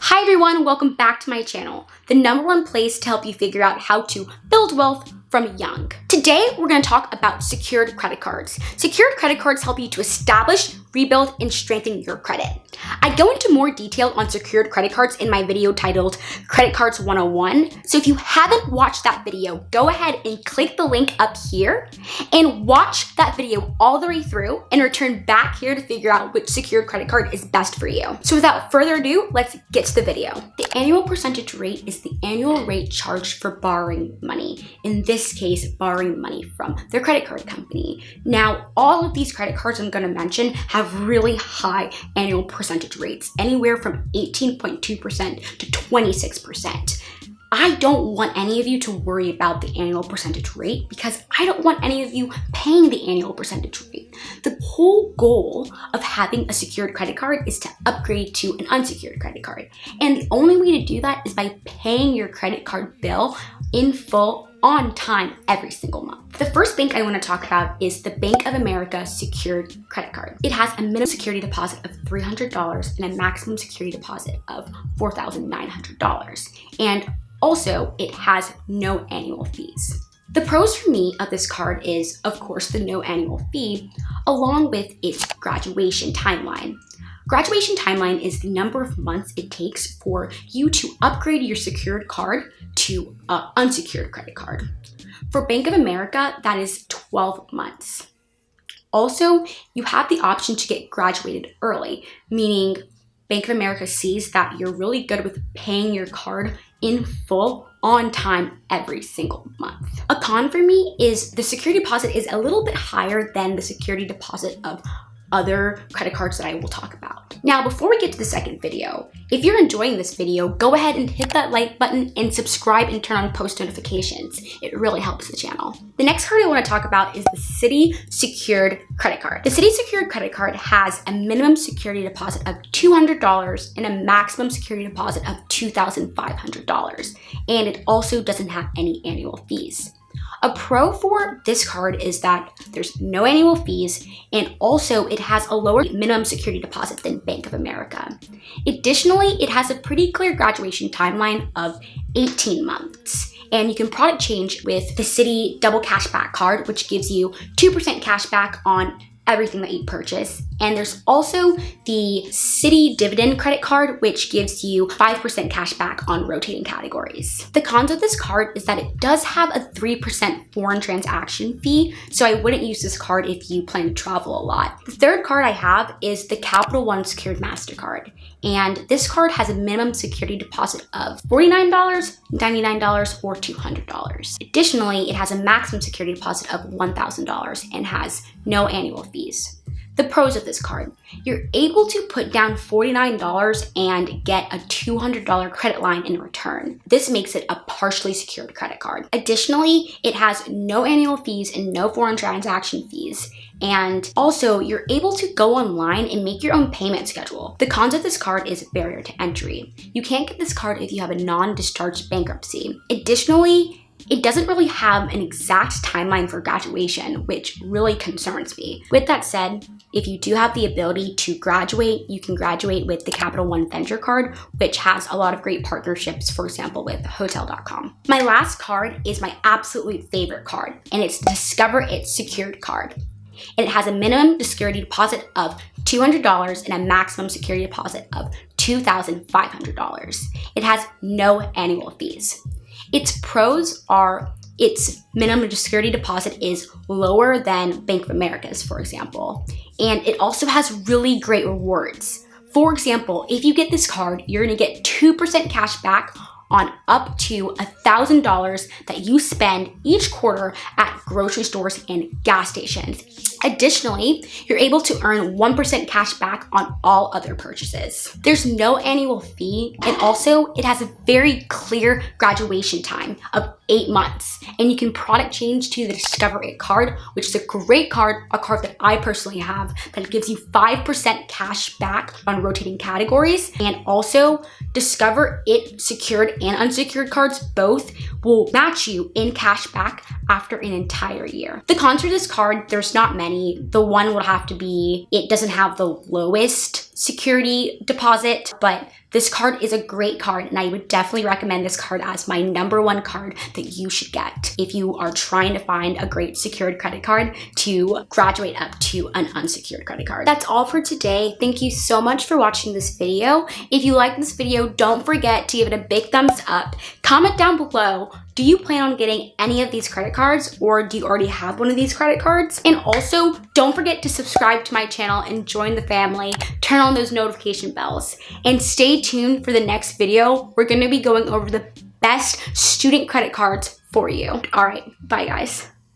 Hi everyone, welcome back to my channel, the #1 place to help you figure out how to build wealth from young. Today, we're going to talk about secured credit cards. Secured credit cards help you to establish, rebuild, and strengthen your credit. I go into more detail on secured credit cards in my video titled Credit Cards 101. So if you haven't watched that video, go ahead and click the link up here and watch that video all the way through and return back here to figure out which secured credit card is best for you. So without further ado, let's get to the video. The annual percentage rate is the annual rate charged for borrowing money. In this case, borrowing money from their credit card company. Now, all of these credit cards I'm going to mention have really high annual percentage rates, anywhere from 18.2% to 26%. I don't want any of you to worry about the annual percentage rate because I don't want any of you paying the annual percentage rate. The whole goal of having a secured credit card is to upgrade to an unsecured credit card. And the only way to do that is by paying your credit card bill in full on time every single month. The first bank I want to talk about is the Bank of America Secured Credit Card. It has a minimum security deposit of $300 and a maximum security deposit of $4,900. And also, it has no annual fees. The pros for me of this card is, of course, the no annual fee, along with its graduation timeline. Graduation timeline is the number of months it takes for you to upgrade your secured card to an unsecured credit card. For Bank of America, that is 12 months. Also, you have the option to get graduated early, meaning Bank of America sees that you're really good with paying your card in full on time every single month. A con for me is the security deposit is a little bit higher than the security deposit of other credit cards that I will talk about. Now, before we get to the second video, if you're enjoying this video, go ahead and hit that like button and subscribe and turn on post notifications. It really helps the channel. The next card I want to talk about is the Citi Secured Credit Card. The Citi Secured Credit Card has a minimum security deposit of $200 and a maximum security deposit of $2,500. And it also doesn't have any annual fees. A pro for this card is that there's no annual fees, and also it has a lower minimum security deposit than Bank of America. Additionally, it has a pretty clear graduation timeline of 18 months. And you can product change with the Citi Double Cashback card, which gives you 2% cashback on everything that you purchase. And there's also the Citi Dividend Credit Card, which gives you 5% cash back on rotating categories. The cons of this card is that it does have a 3% foreign transaction fee, so I wouldn't use this card if you plan to travel a lot. The third card I have is the Capital One Secured MasterCard. And this card has a minimum security deposit of $49, $99, or $200. Additionally, it has a maximum security deposit of $1,000 and has no annual fees. The pros of this card: you're able to put down $49 and get a $200 credit line in return. This makes it a partially secured credit card. Additionally, it has no annual fees and no foreign transaction fees. And also, you're able to go online and make your own payment schedule. The cons of this card is barrier to entry. You can't get this card if you have a non-discharged bankruptcy. Additionally, it doesn't really have an exact timeline for graduation, which really concerns me. With that said, if you do have the ability to graduate, you can graduate with the Capital One Venture card, which has a lot of great partnerships, for example, with Hotel.com. My last card is my absolute favorite card, and it's Discover It Secured card. And it has a minimum security deposit of $200 and a maximum security deposit of $2,500. It has no annual fees. Its pros are its minimum security deposit is lower than Bank of America's, for example. And it also has really great rewards. For example, if you get this card, you're gonna get 2% cash back on up to $1,000 that you spend each quarter at grocery stores and gas stations. Additionally, you're able to earn 1% cash back on all other purchases. There's no annual fee, and also it has a very clear graduation time of 8 months. And you can product change to the Discover It card, which is a great card, a card that I personally have that gives you 5% cash back on rotating categories. And also, Discover It secured and unsecured cards both will match you in cash back after an entire year. The cons for this card, there's not many. The one would have to be, it doesn't have the lowest security deposit, but this card is a great card and I would definitely recommend this card as my #1 card that you should get if you are trying to find a great secured credit card to graduate up to an unsecured credit card. That's all for today. Thank you so much for watching this video. If you like this video, don't forget to give it a big thumbs up. Comment down below, do you plan on getting any of these credit cards, or do you already have one of these credit cards? And also, don't forget to subscribe to my channel and join the family. Turn on those notification bells. And stay tuned for the next video. We're gonna be going over the best student credit cards for you. All right, bye guys.